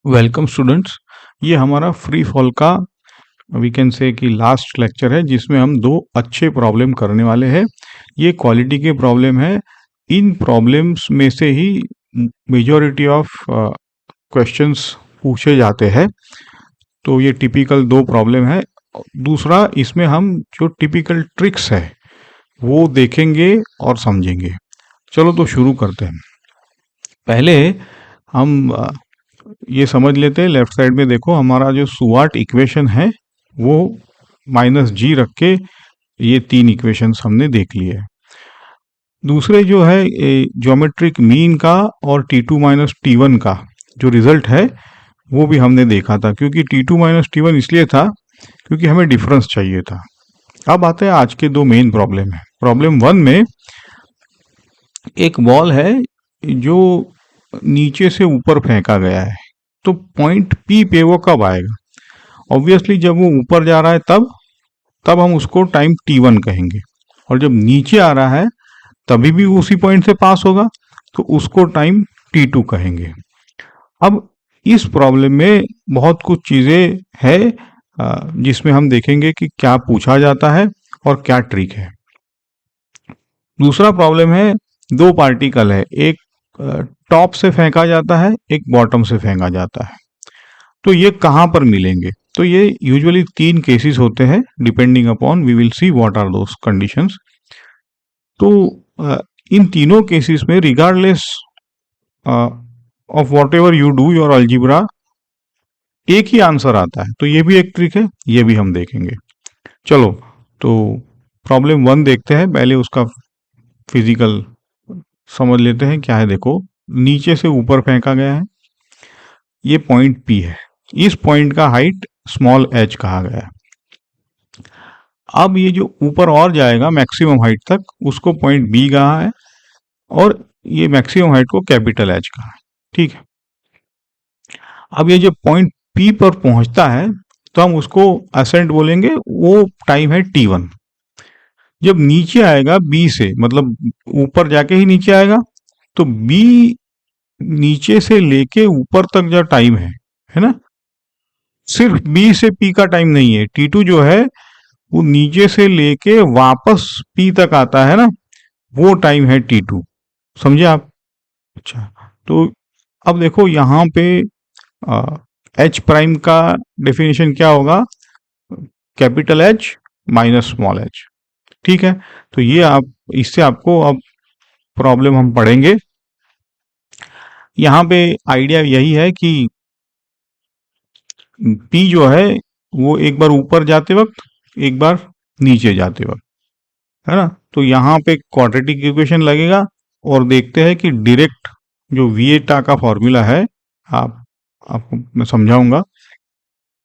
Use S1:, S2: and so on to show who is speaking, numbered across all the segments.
S1: Welcome students. ये हमारा free fall का वी कैन से कि लास्ट लेक्चर है, जिसमें हम दो अच्छे प्रॉब्लम करने वाले हैं। ये क्वालिटी के प्रॉब्लम है। इन प्रॉब्लम्स में से ही मेजॉरिटी ऑफ क्वेश्चंस पूछे जाते हैं। तो ये टिपिकल दो प्रॉब्लम है। दूसरा, इसमें हम जो टिपिकल ट्रिक्स है वो देखेंगे और समझेंगे। चलो तो शुरू करते हैं। पहले हम ये समझ लेते हैं। लेफ्ट साइड में देखो, हमारा जो सुवाट इक्वेशन है वो -g रख के ये तीन इक्वेशंस हमने देख लिए। दूसरे जो है ज्योमेट्रिक मीन का और T2 माइनस T1 का जो रिजल्ट है वो भी हमने देखा था, क्योंकि T2 माइनस T1 इसलिए था क्योंकि हमें डिफरेंस चाहिए था। अब आते हैं आज के दो मेन प्रॉब्लम है। प्रॉब्लम 1 में एक बॉल है जो नीचे से ऊपर फेंका गया है, तो पॉइंट P पे वो कब आएगा? ऑब्वियसली जब वो ऊपर जा रहा है तब हम उसको टाइम T1 कहेंगे, और जब नीचे आ रहा है तभी भी उसी पॉइंट से पास होगा तो उसको टाइम T2 कहेंगे। अब इस प्रॉब्लम में बहुत कुछ चीज़ें है जिसमें हम देखेंगे कि क्या पूछा जाता है और क्या ट्रिक है। दूसरा प्रॉब्लम है, दो पार्टिकल है, एक टॉप से फेंका जाता है, एक बॉटम से फेंका जाता है। तो ये कहाँ पर मिलेंगे? तो ये यूजुअली तीन केसेस होते हैं, depending upon we will see what are those conditions. तो इन तीनों केसेस में regardless of whatever you do your algebra, एक ही आंसर आता है। तो ये भी एक ट्रिक है, ये भी हम देखेंगे। चलो तो प्रॉब्लम 1 देखते हैं। पहले उसका फिजिकल समझ लेते हैं क्या है। देखो, नीचे से ऊपर फेंका गया है, ये पॉइंट P है, इस पॉइंट का हाइट स्मॉल h कहा गया है। अब ये जो ऊपर और जाएगा मैक्सिमम हाइट तक, उसको पॉइंट B कहा है, और ये मैक्सिमम हाइट को कैपिटल H कहा है। ठीक है। अब ये जो पॉइंट P पर पहुंचता है तो हम उसको असेंट बोलेंगे, वो टाइम है T1। जब नीचे आएगा B से, मतलब ऊपर जाके ही नीचे आएगा, तो B नीचे से लेके ऊपर तक जो टाइम है ना, सिर्फ B से P का टाइम नहीं है। T2 जो है वो नीचे से लेके वापस P तक आता है ना, वो टाइम है T2। समझे आप? अच्छा, तो अब देखो यहाँ पे H प्राइम का डेफिनेशन क्या होगा? Capital H minus small h। ठीक है। तो ये आप, इससे आपको अब प्रॉब्लम हम पढ़ेंगे। यहाँ पे आइडिया यही है कि P जो है वो एक बार ऊपर जाते वक्त, एक बार नीचे जाते वक्त, है ना। तो यहाँ पे क्वाड्रेटिक इक्वेशन लगेगा, और देखते हैं कि डायरेक्ट जो विएटा का फॉर्मूला है, आपको मैं समझाऊंगा,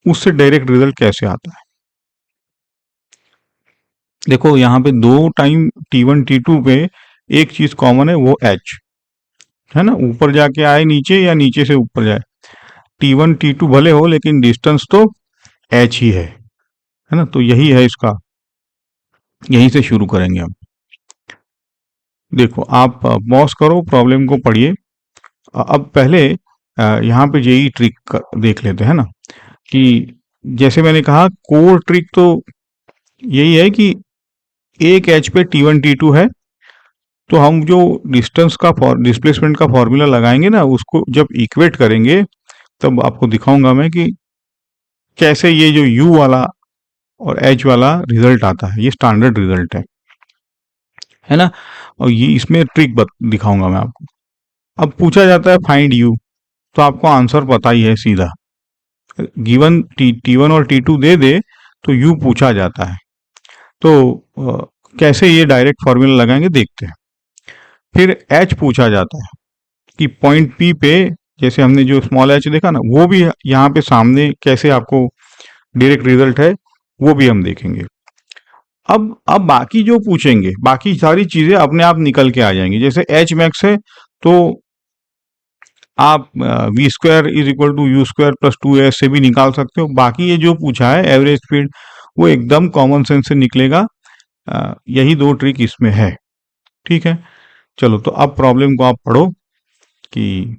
S1: उससे डायरेक्ट रिजल्ट कैसे आता है। देखो यहाँ पे दो टाइम T1 T2 पे एक चीज कॉमन है, वो H है ना। ऊपर जाके आए नीचे या नीचे से ऊपर जाए, T1 T2 भले हो लेकिन डिस्टेंस तो H ही है ना। तो यही है इसका, यहीं से शुरू करेंगे हम। देखो, आप पॉज करो, प्रॉब्लम को पढ़िए। अब पहले यहाँ पे यही ट्रिक देख लेते हैं ना, कि जैसे मैंने कहा, कोर ट्रिक तो यही है कि एक एच पे T1 T2 है, तो हम जो डिस्टेंस का डिस्प्लेसमेंट का फॉर्मूला लगाएंगे ना, उसको जब इक्वेट करेंगे तब आपको दिखाऊंगा मैं कि कैसे ये जो U वाला और H वाला रिजल्ट आता है। ये स्टैंडर्ड रिजल्ट है ना। और ये इसमें ट्रिक दिखाऊंगा मैं आपको। अब पूछा जाता है फाइंड U, तो आपको आंसर पता ही है सीधा। गिवन T1 और T2 दे दे तो U पूछा जाता है। तो कैसे ये डायरेक्ट फॉर्मूला लगाएंगे देखते हैं। फिर H पूछा जाता है कि पॉइंट P पे, जैसे हमने जो स्मॉल h देखा ना, वो भी यहाँ पे सामने कैसे आपको डायरेक्ट रिजल्ट है वो भी हम देखेंगे। अब बाकी जो पूछेंगे, बाकी सारी चीजें अपने आप निकल के आ जाएंगी। जैसे H मैक्स है तो आप V² is equal to U² plus 2s से भी निकाल सकते हो। बाकी ये जो पूछा है एवरेज स्पीड, वो एकदम कॉमन सेंस से निकलेगा। यही दो ट्रिक इसमें है। ठीक है। चलो, तो अब प्रॉब्लम को आप पढ़ो कि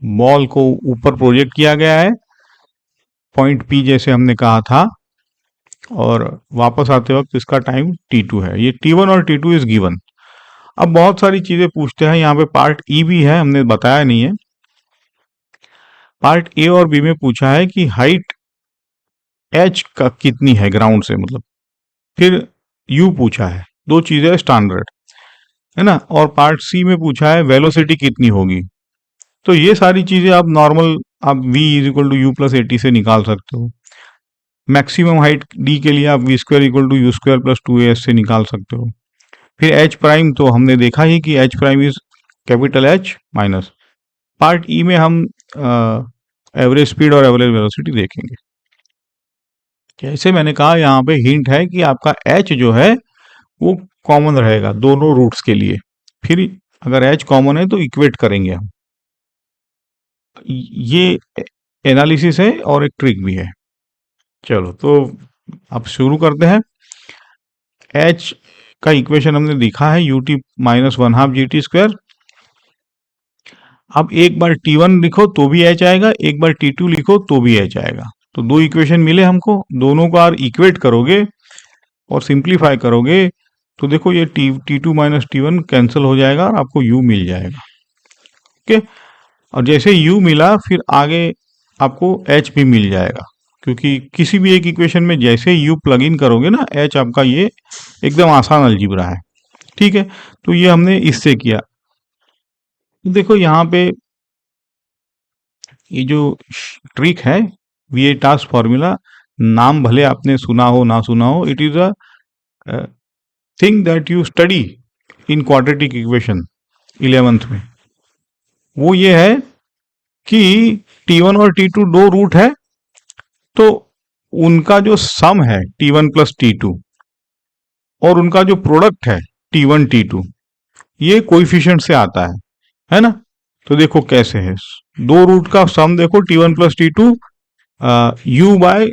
S1: बॉल को ऊपर प्रोजेक्ट किया गया है पॉइंट पी जैसे हमने कहा था, और वापस आते वक्त इसका टाइम t2 है। ये t1 और t2 इज गिवन। अब बहुत सारी चीजें पूछते हैं, यहाँ पे पार्ट ई भी है, हमने बताया नहीं है। पार्ट ए और बी में पूछा है कि हाइट h का कितनी है ग्राउंड से, मतलब फिर u पूछा है, दो चीजें स्टैंडर्ड है ना। और पार्ट सी में पूछा है वेलोसिटी कितनी होगी। तो ये सारी चीजें आप नॉर्मल आप v is equal to u plus a t से निकाल सकते हो। मैक्सिमम हाइट d के लिए आप V square equal to you square plus two A से निकाल सकते हो। फिर एच प्राइम तो हमने देखा ही कि H prime is capital H minus. Part E में हम एवरेज स्पीड और एवरेज वेलोसिटी देखेंगे। जैसे मैंने कहा यहाँ पे हिंट है कि आपका एच जो है वो कॉमन रहेगा दोनों रूट्स के लिए। फिर अगर एच कॉमन है तो इक्वेट करेंगे हम। ये एनालिसिस है और एक ट्रिक भी है। चलो तो अब शुरू करते हैं। एच का इक्वेशन हमने देखा है U T minus one half G T square. अब एक बार t1 लिखो तो भी h आएगा, एक बार t2 लिखो तो भी h आएगा। तो दो इक्वेशन मिले हमको, दोनों को आप इक्वेट करोगे और सिंप्लीफाई करोगे तो देखो ये t2 माइनस t1 कैंसिल हो जाएगा और आपको u मिल जाएगा। ओके, और जैसे u मिला फिर आगे आपको h भी मिल जाएगा, क्योंकि किसी भी एक इक्वेशन में जैसे u प्लग इन करोगे ना h आपका ये एकदम आसान अलजीब्रा है। ठीक है, तो ये हमने इससे किया। देखो यहाँ पे ये जो ट्रिक है वी टास्क फॉर्मूला, नाम भले आपने सुना हो ना सुना हो, it is a thing that you study in quadratic equation 11th में। वो ये है कि t1 और t2 दो रूट है, तो उनका जो सम है t1 प्लस t2 और उनका जो प्रोडक्ट है t1 t2 ये कोइफिशिएंट से आता है ना। तो देखो कैसे है, दो रूट का सम देखो t1 plus t2, u bye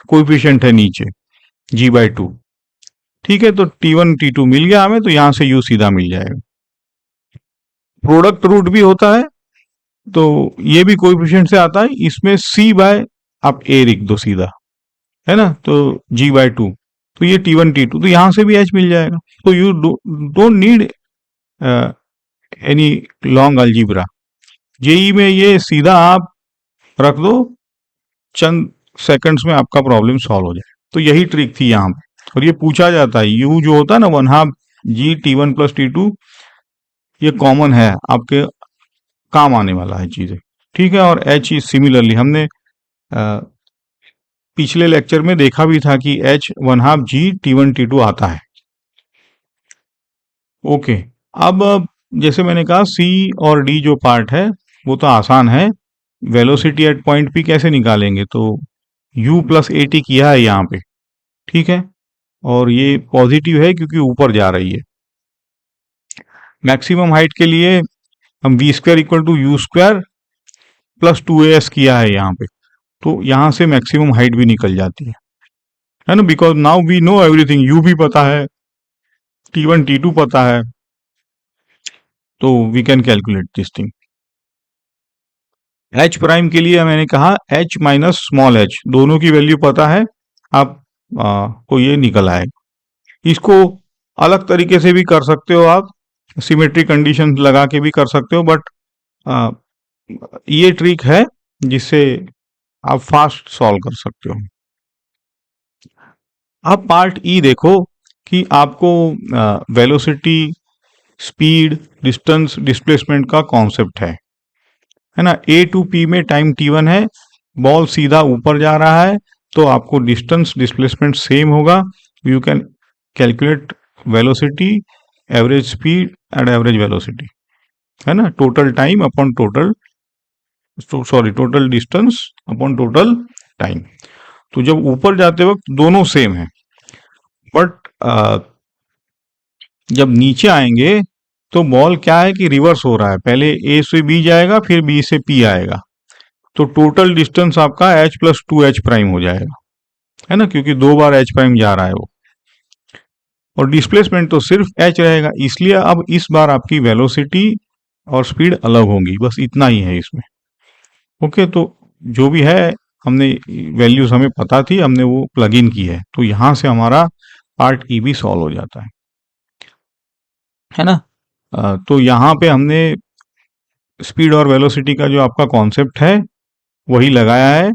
S1: coefficient है नीचे g बाय 2। ठीक है, तो t1 t2 मिल गया हमें, तो यहां से u सीधा मिल जाएगा। प्रोडक्ट रूट भी होता है तो ये भी कोइफिशिएंट से आता है, इसमें c बाय आप a लिख दो सीधा, है ना, तो g बाय 2, तो ये t1 t2, तो यहां से भी h मिल जाएगा। तो you don't need any long algebra. JEE में ये सीधा आप रख दो, चंद सेकंड्स में आपका प्रॉब्लम सॉल्व हो जाए। तो यही ट्रिक थी यहाँ पे, और ये पूछा जाता है यू जो होता है ना वन हाफ जी t1 प्लस t2, ये कॉमन है, आपके काम आने वाला है चीजें। ठीक है, और एच सिमिलरली हमने पिछले लेक्चर में देखा भी था कि एच वन हाफ जी t1 t2 आता है। ओके, अब जैसे मैंने कहा सी और डी जो पार्ट है वो तो आसान है। वेलोसिटी एट पॉइंट पी कैसे निकालेंगे, तो u प्लस ए टी किया है यहाँ पे। ठीक है, और ये पॉजिटिव है क्योंकि ऊपर जा रही है। मैक्सिमम हाइट के लिए हम v square equal to you square plus two a s किया है यहाँ पे, तो यहाँ से मैक्सिमम हाइट भी निकल जाती है ना, because now we know everything. U भी पता है, t1 t2 पता है, तो we can calculate this thing. H prime के लिए मैंने कहा एच माइनस स्मॉल एच, दोनों की वैल्यू पता है, आप को ये निकल आएगा। इसको अलग तरीके से भी कर सकते हो, आप सिमेट्री कंडीशन लगा के भी कर सकते हो, बट ये ट्रिक है जिससे आप फास्ट सॉल्व कर सकते हो। अब पार्ट ई देखो कि आपको वेलोसिटी, स्पीड, डिस्टेंस, डिस्प्लेसमेंट का कॉन्सेप्ट है ना। ए टू पी में टाइम t1 है, बॉल सीधा ऊपर जा रहा है, तो आपको डिस्टेंस डिस्प्लेसमेंट सेम होगा। You can calculate velocity, average speed and average velocity, है ना। Total time upon total total distance upon total time. तो जब ऊपर जाते वक्त दोनों सेम है, बट जब नीचे आएंगे तो बॉल क्या है कि रिवर्स हो रहा है, पहले ए से बी जाएगा फिर बी से पी आएगा, तो टोटल डिस्टेंस आपका h plus two H prime हो जाएगा, है ना, क्योंकि दो बार h प्राइम जा रहा है वो। और डिस्प्लेसमेंट तो सिर्फ h रहेगा, इसलिए अब इस बार आपकी वेलोसिटी और स्पीड अलग होंगी, बस इतना ही है इसमें। ओके, तो जो भी है हमने वैल्यूज हमें पता थी, हमने वो प्लग इन की है, तो यहाँ से हमारा पार्ट ई भी सॉल्व हो जाता है ना। तो यहाँ पे हमने स्पीड और वेलोसिटी का जो आपका कॉन्सेप्ट है वही लगाया है।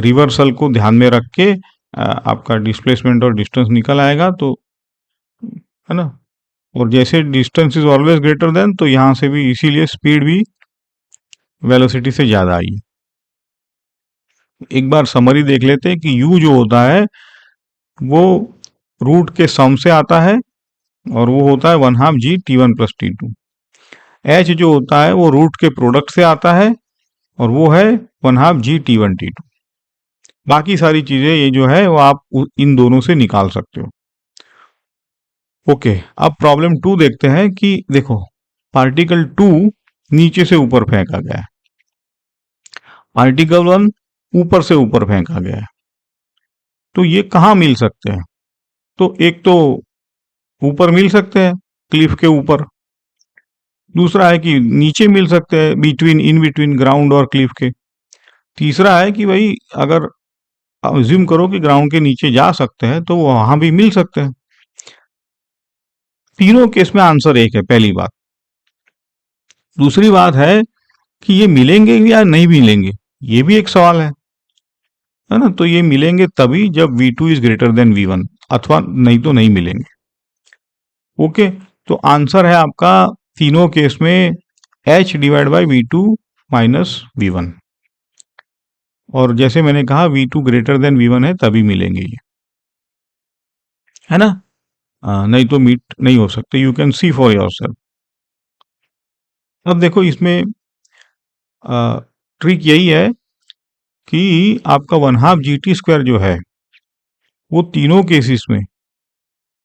S1: रिवर्सल को ध्यान में रख के आपका डिस्प्लेसमेंट और डिस्टेंस निकल आएगा, तो है ना। और जैसे distance is always greater than, तो यहाँ से भी इसीलिए स्पीड भी वेलोसिटी से ज़्यादा आई है। एक बार समरी देख लेते हैं कि u जो होता है वो रूट के सम से आता है, और वो होता है 1/2 g t1 plus t2। h जो होता है वो रूट के प्रोडक्ट से आता है, और वो है 1/2 g t1 t2। बाकी सारी चीजें ये जो है वो आप इन दोनों से निकाल सकते हो। ओके, अब प्रॉब्लम 2 देखते हैं कि देखो पार्टिकल 2 नीचे से ऊपर फेंका गया है, पार्टिकल 1 ऊपर से ऊपर फेंका गया है, तो ये कहाँ मिल सकते हैं? तो एक तो ऊपर मिल सकते हैं क्लिफ के ऊपर, दूसरा है कि नीचे मिल सकते हैं बिटवीन इन बिटवीन ग्राउंड और क्लिफ के, तीसरा है कि भाई अगर अज्यूम करो कि ग्राउंड के नीचे जा सकते हैं तो वहां भी मिल सकते हैं। तीनों केस में आंसर एक है, पहली बात। दूसरी बात है कि ये मिलेंगे या नहीं मिलेंगे, ये भी एक सवाल है ना। तो ये मिलेंगे तभी जब V2 is greater than V1, अथवा नहीं तो नहीं मिलेंगे। ओके, तो आंसर है आपका तीनों केस में H divide by V2 minus V1, और जैसे मैंने कहा V2 ग्रेटर देन V1 है तभी मिलेंगे ये, है ना। नहीं तो मीट नहीं हो सकते, you can see for your self. अब देखो इसमें ट्रिक यही है कि आपका 1/2 GT² जो है वो तीनों केसेस में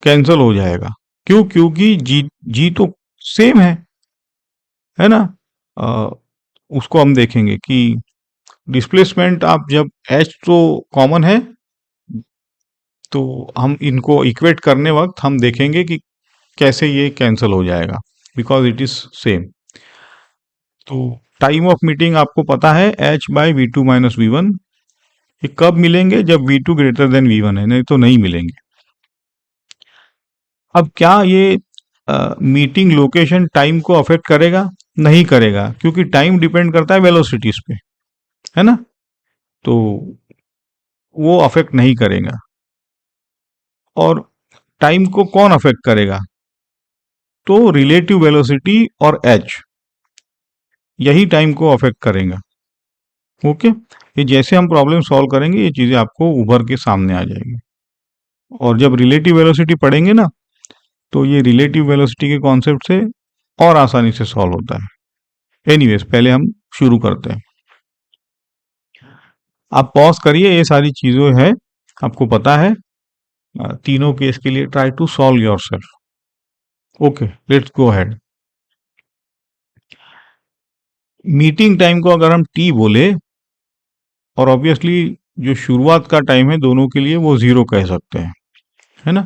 S1: कैंसल हो जाएगा। क्यों? क्योंकि जी तो सेम है ना। अ, उसको हम देखेंगे कि डिस्प्लेसमेंट आप जब एच तो कॉमन है, तो हम इनको इक्वेट करने वक्त हम देखेंगे कि कैसे ये कैंसिल हो जाएगा, बिकॉज इट इज सेम। तो टाइम ऑफ मीटिंग आपको पता है H by V2 minus V1। ये कब मिलेंगे? जब V2 ग्रेटर देन V1 है, नहीं तो नहीं मिलेंगे। अब क्या ये मीटिंग लोकेशन टाइम को अफेक्ट करेगा? नहीं करेगा, क्योंकि टाइम डिपेंड करता है वेलोसिटीज पे, है ना। तो वो अफेक्ट नहीं करेगा। और टाइम को कौन अफेक्ट करेगा? तो रिलेटिव वेलोसिटी और एच, यही टाइम को अफेक्ट करेगा। ओके, ये जैसे हम प्रॉब्लम सॉल्व करेंगे ये चीजें आपको उभर के सामने आ जाएगी। और जब रिलेटिव वेलोसिटी पढ़ेंगे ना, तो ये रिलेटिव वेलोसिटी के कॉन्सेप्ट से और आसानी से सॉल्व होता है। एनीवेज, पहले हम शुरू करते हैं। आप पॉज करिए, ये सारी चीजें हैं आपको पता है। तीनों केस के लिए try to solve yourself. Okay, let's go ahead. Meeting time को अगर हम टी बोले, और ऑब्वियसली जो शुरुआत का टाइम है दोनों के लिए वो 0 कह सकते हैं, है ना।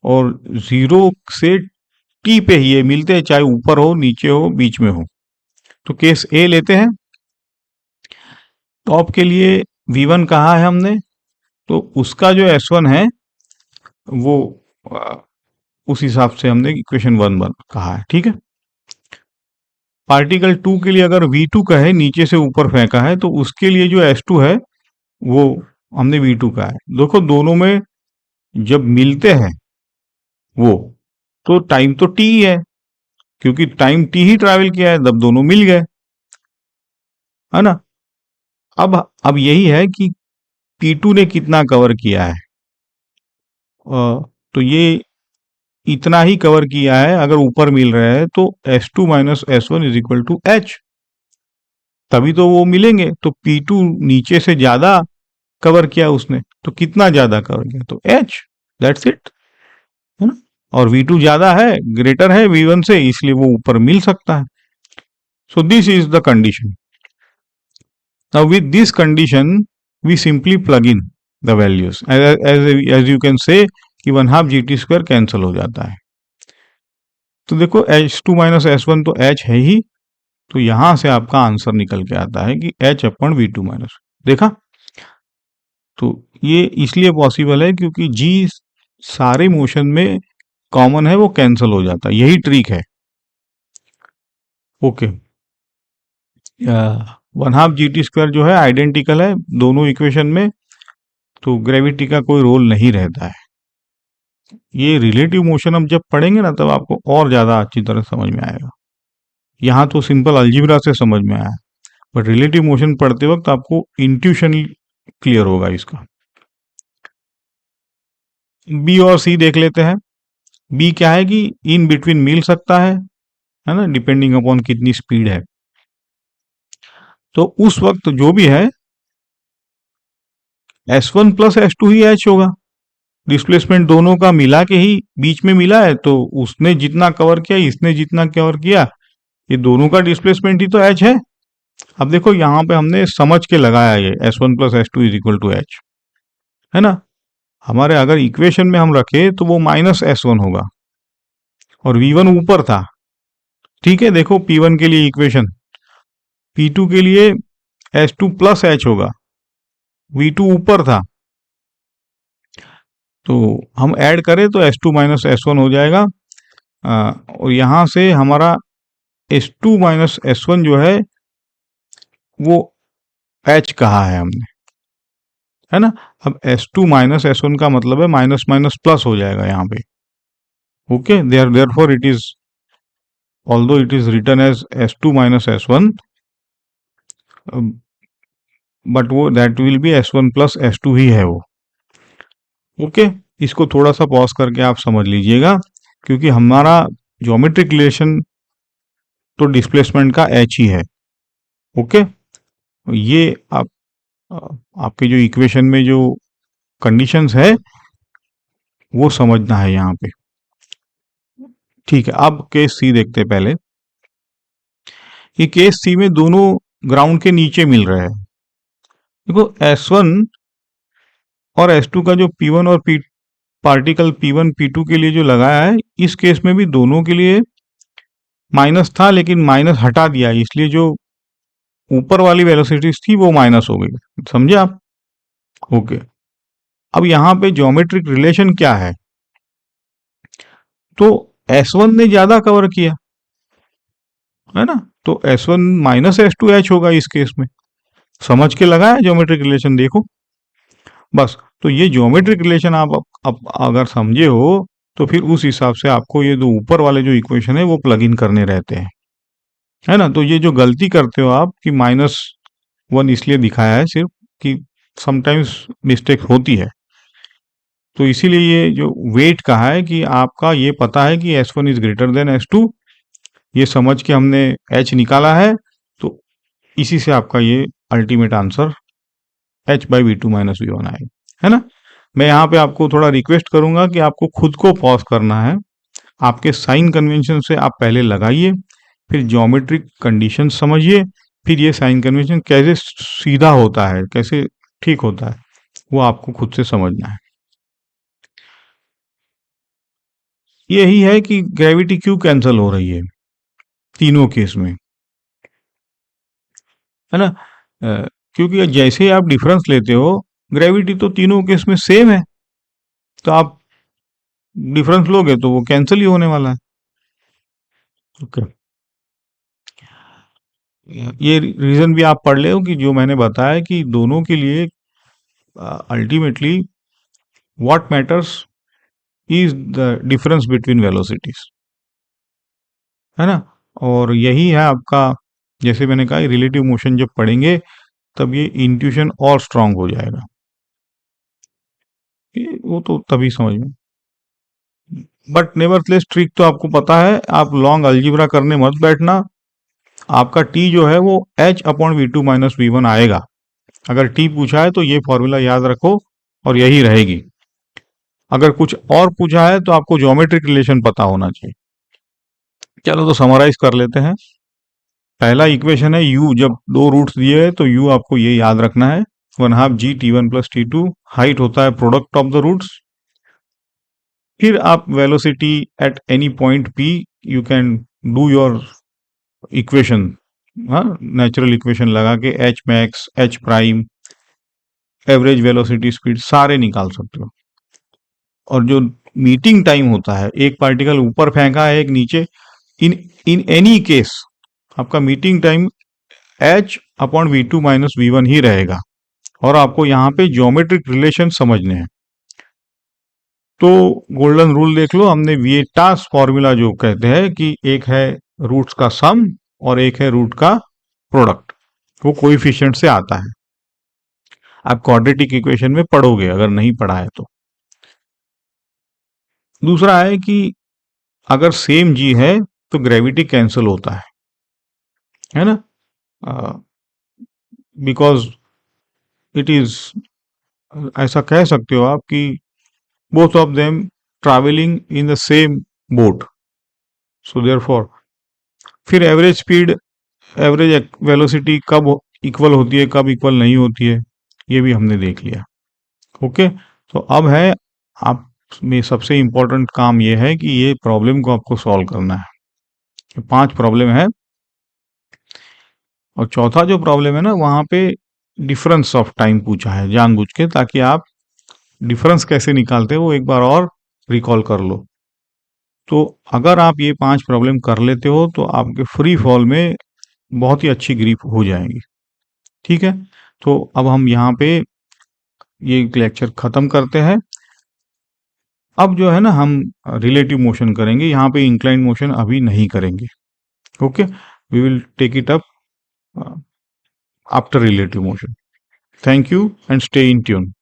S1: और 0 से टी पे ही ये मिलते हैं, चाहे ऊपर हो, नीचे हो, बीच में हो। तो केस ए लेते हैं। टॉप के लिए V1 कहा है हमने, तो उसका जो S1 है वो उस हिसाब से हमने इक्वेशन 1 कहा है, ठीक है। पार्टिकल 2 के लिए अगर V2 कहे, नीचे से ऊपर फेंका है, तो उसके लिए जो S2 है वो हमने V2 कहा है। देखो दोनों में जब मिलते हैं वो, तो टाइम तो T ही है, क्योंकि टाइम T ही ट्रैवल किया है, तब दोनों मिल गए, है ना। अब यही है कि P2 ने कितना कवर किया है। तो ये इतना ही कवर किया है, अगर ऊपर मिल रहा है तो S2 minus S1 is equal to H, तभी तो वो मिलेंगे। तो P2 नीचे से ज्यादा कवर किया उसने, तो कितना ज्यादा कवर किया? तो H, दैट्स इट, है ना। और V2 ज्यादा है, ग्रेटर है V1 से, इसलिए वो ऊपर मिल सकता है। So this is the condition. Now with this condition we simply plug in the values, as you can say कि 1/2 GT² कैंसिल हो जाता है। तो देखो H2 माइनस S1 तो H है ही, तो यहां से आपका आंसर निकल के आता है कि h अपॉन v2 माइनस। देखा? तो ये इसलिए पॉसिबल है क्योंकि g सारे मोशन में कॉमन है, वो कैंसिल हो जाता है, यही ट्रिक है। ओके, 1/2 GT² जो है आइडेंटिकल है दोनों इक्वेशन में, तो ग्रेविटी का कोई रोल नहीं रहता है। ये रिलेटिव मोशन हम जब पढ़ेंगे ना तब आपको और ज़्यादा अच्छी तरह समझ में आएगा। यहाँ तो सिंपल अलजेब्रा से समझ में आया, बट रिलेटिव मोशन पढ़ते वक्त आपको इंट्यूशन क्लियर होगा इसका। बी और सी देख लेते हैं। बी क्या है कि इन बिटवीन मिल सकता है ना, डिपेंडिंग अपॉन कितनी स्पीड है। तो उस वक्त जो भी है S1 प्लस S2 ही H होगा। डिस्प्लेसमेंट दोनों का मिला के ही बीच में मिला है, तो उसने जितना कवर किया इसने जितना कवर किया, ये दोनों का डिस्प्लेसमेंट ही तो H है। अब देखो यहाँ पे हमने समझ के लगाया ये S1 plus S2 is equal to H, है ना। हमारे अगर इक्वेशन में हम रखे तो वो माइनस S1 होगा और V1 ऊपर था, ठीक है। देखो P1 के लिए इक्वेशन, P2 के लिए S2 प्लस H होगा, V2 ऊपर था, तो हम ऐड करें तो S2 माइनस S1 हो जाएगा। और यहाँ से हमारा S2 माइनस S1 जो है वो H कहा है हमने, है ना। अब S2 माइनस S1 का मतलब है माइनस माइनस प्लस हो जाएगा यहाँ पे। Okay, therefore it is, although it is written as S2 minus S1, but वो that will be S1 plus S2 ही है वो। ओके, इसको थोड़ा सा पॉज करके आप समझ लीजिएगा, क्योंकि हमारा ज्योमेट्रिक रिलेशन तो डिस्प्लेसमेंट का H ही है। ओके, ये आपके जो इक्वेशन में जो कंडीशंस है वो समझना है यहाँ पे। ठीक है, अब केस सी देखते हैं पहले। ये केस सी में दोनों ग्राउंड के नीचे मिल रहे हैं। देखो S1 और S2 का जो P1 और P पार्टिकल P1 P2 के लिए जो लगाया है, इस केस में भी दोनों के लिए माइनस था, लेकिन माइनस हटा दिया, इसलिए जो ऊपर वाली वेलोसिटीज थी वो माइनस हो गई। समझे आप? ओके, अब यहाँ पे ज्योमेट्रिक रिलेशन क्या है, तो S1 ने ज्यादा कवर किया, है ना, तो S1 माइनस S2H होगा इस केस में। समझ के लगाया ज्योमेट्रिक रिलेशन, देखो बस। तो ये ज्योमेट्रिक रिलेशन आप अगर समझे हो तो फिर उस हिसाब से आपको ये दो ऊपर वाले जो इक्वेशन है वो प्लग इन करने रहते हैं, है ना। तो ये जो गलती करते हो आप कि -1 इसलिए दिखाया है सिर्फ कि समटाइम्स मिस्टेक होती है, तो इसीलिए ये जो वेट कहा है कि आपका ये पता है कि S1 is greater than S2, ये समझ के हमने H निकाला है, तो इसी से आपका ये ultimate answer H by V2 minus V1 आएगा, है ना। मैं यहाँ पे आपको थोड़ा रिक्वेस्ट करूंगा कि आपको खुद को पॉज करना है, आपके साइन कन्वेंशन से आप पहले लगाइए, फिर ज्योमेट्रिक कंडीशन समझिए, फिर ये साइन कन्वेंशन कैसे सीधा होता है, कैसे ठीक होता है, वो आपको खुद से समझना है। यही है कि ग्रेविटी क्यों कैंसिल हो रही है तीनों केस में, है ना। क्योंकि जैसे आप डिफरेंस लेते हो, ग्रेविटी तो तीनों केस में सेम है, तो आप डिफरेंस लोगे तो वो कैंसिल ही होने वाला है। ओके, ये रीजन भी आप पढ़ ले कि जो मैंने बताया कि दोनों के लिए ultimately what matters is the difference between velocities, है ना। और यही है आपका, जैसे मैंने कहा रिलेटिव मोशन जब पढ़ेंगे तब ये इंट्यूशन और स्ट्रांग हो जाएगा, वो तो तभी समझ में। बट नेवरथलेस ट्रिक तो आपको पता है, आप लॉन्ग अलजीब्रा करने मत बैठना। आपका टी जो है वो H upon V2 minus V1 आएगा। अगर टी पूछा है तो ये फॉर्मूला याद रखो और यही रहेगी। अगर कुछ और पूछा है तो आपको ज्योमेट्रिक रिलेशन पता होना चाहिए। चलो तो समराइज कर लेते हैं। पहला इक्वेशन है u, जब दो रूट्स दिए हैं तो u आपको ये याद रखना है 1/2 G T1 plus T2, height होता है प्रोडक्ट ऑफ द रूट्स। फिर आप velocity at any point P, you can do your equation हाँ, नेचुरल इक्वेशन लगा के h max, h prime, average velocity, speed सारे निकाल सकते हो। और जो मीटिंग टाइम होता है, एक पार्टिकल ऊपर फेंका है एक नीचे, इन इन एनी केस आपका meeting time H upon v2 minus v1 ही रहेगा। और आपको यहाँ पे ज्योमेट्रिक रिलेशन समझने हैं। तो गोल्डन रूल देख लो, हमने विएटास फॉर्मूला जो कहते हैं कि एक है रूट्स का सम और एक है रूट का प्रोडक्ट, वो कोएफिशिएंट से आता है। आप क्वाड्रेटिक इक्वेशन में पढ़ोगे, अगर नहीं पढ़ा है तो। दूसरा है कि अगर सेम जी है तो ग्रेविटी कैंसिल होता है ना, बिकॉज इट इज, ऐसा कह सकते हो आप कि both of them travelling in the same boat, so therefore. फिर एवरेज स्पीड, एवरेज वेलोसिटी कब इक्वल होती है, कब इक्वल नहीं होती है, ये भी हमने देख लिया। ओके, तो अब है आप में सबसे इंपॉर्टेंट काम ये है कि ये प्रॉब्लम को आपको सॉल्व करना है। 5 प्रॉब्लम है, और चौथा जो प्रॉब्लम है ना, वहां पे डिफरेंस ऑफ टाइम पूछा है जानबूझ के, ताकि आप डिफरेंस कैसे निकालते हो वो एक बार और रिकॉल कर लो। तो अगर आप ये 5 प्रॉब्लम कर लेते हो तो आपके फ्री फॉल में बहुत ही अच्छी ग्रिप हो जाएगी। ठीक है, तो अब हम यहाँ पे ये लेक्चर खत्म करते हैं। अब जो है ना, हम रिलेटिव मोशन करेंगे, यहाँ पे इंक्लाइन मोशन अभी नहीं करेंगे। Okay, we will take it up after relative motion. Thank you and stay in tune.